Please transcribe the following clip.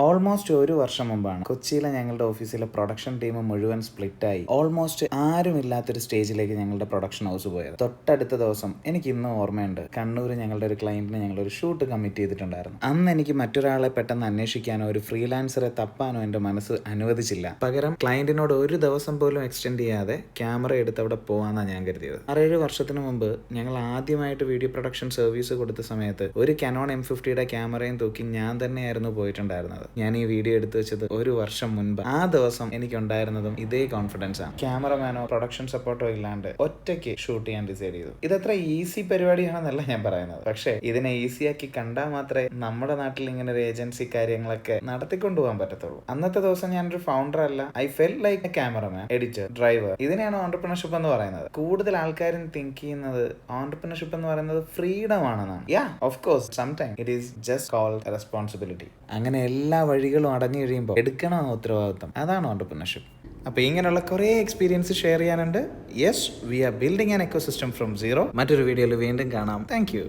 Almost ഒരു വർഷം മുമ്പാണ് കൊച്ചിയിലെ ഞങ്ങളുടെ ഓഫീസിലെ പ്രൊഡക്ഷൻ ടീം മുഴുവൻ സ്പ്ലിറ്റായി ഓൾമോസ്റ്റ് ആരുമില്ലാത്തൊരു സ്റ്റേജിലേക്ക് ഞങ്ങളുടെ പ്രൊഡക്ഷൻ ഹൗസ് പോയത്. തൊട്ടടുത്ത ദിവസം എനിക്ക് ഇന്നും ഓർമ്മയുണ്ട്, കണ്ണൂർ ഞങ്ങളുടെ ഒരു ക്ലയന്റിന് ഞങ്ങളൊരു ഷൂട്ട് കമ്മിറ്റ് ചെയ്തിട്ടുണ്ടായിരുന്നു. അന്ന് എനിക്ക് മറ്റൊരാളെ പെട്ടെന്ന് അന്വേഷിക്കാനോ ഒരു ഫ്രീലാൻസറെ തപ്പാനോ എൻ്റെ മനസ്സ് അനുവദിച്ചില്ല. പകരം ക്ലയന്റിനോട് ഒരു ദിവസം പോലും എക്സ്റ്റെൻഡ് ചെയ്യാതെ ക്യാമറ എടുത്ത് അവിടെ പോകാമെന്നാണ് ഞാൻ കരുതിയത്. 6-7 വർഷത്തിന് മുമ്പ് ഞങ്ങൾ ആദ്യമായിട്ട് വീഡിയോ പ്രൊഡക്ഷൻ സർവീസ് കൊടുത്ത സമയത്ത് ഒരു Canon M50യുടെ ക്യാമറയും തൂക്കി ഞാൻ തന്നെയായിരുന്നു പോയിട്ടുണ്ടായിരുന്നത്. ഞാൻ ഈ വീഡിയോ എടുത്തു വെച്ചത് ഒരു വർഷം മുൻപ്. ആ ദിവസം എനിക്കുണ്ടായിരുന്നതും ഇതേ കോൺഫിഡൻസ് ആണ്. ക്യാമറമാനോ പ്രൊഡക്ഷൻ സപ്പോർട്ടോ ഇല്ലാണ്ട് ഒറ്റയ്ക്ക് ഷൂട്ട് ചെയ്യാൻ ഡിസൈഡ് ചെയ്തു. ഇതത്ര ഈസി പരിപാടിയാണെന്നല്ല ഞാൻ പറയുന്നത്, പക്ഷേ ഇതിനെ ഈസിയാക്കി കണ്ടാൽ മാത്രമേ നമ്മുടെ നാട്ടിൽ ഇങ്ങനെ ഒരു ഏജൻസി കാര്യങ്ങളൊക്കെ നടത്തിക്കൊണ്ടുപോകാൻ പറ്റത്തുള്ളൂ. അന്നത്തെ ദിവസം ഞാനൊരു ഫൗണ്ടർ അല്ല, I felt like A cameraman, editor, driver. ഇതിനെയാണ് ഓൺടർപ്രണർഷിപ്പ് എന്ന് പറയുന്നത്. കൂടുതൽ ആൾക്കാരും തിങ്ക് ചെയ്യുന്നത് ഓൺടർപ്രണർഷിപ്പ് എന്ന് പറയുന്നത് ഫ്രീഡം ആണെന്നാണ്. Yeah, of course sometime it is just called responsibility. അങ്ങനെ എല്ലാ വഴികളും അടഞ്ഞു കഴിയുമ്പോൾ എടുക്കണം ഉത്തരവാദിത്തം. അതാണ് ഓൺടർപ്രണർഷിപ്പ്. അപ്പോൾ ഇങ്ങനെയുള്ള കുറേ എക്സ്പീരിയൻസ് ഷെയർ ചെയ്യാനുണ്ട്. Yes, we are building an ecosystem from zero. മറ്റൊരു വീഡിയോയിൽ വീണ്ടും കാണാം. Thank U.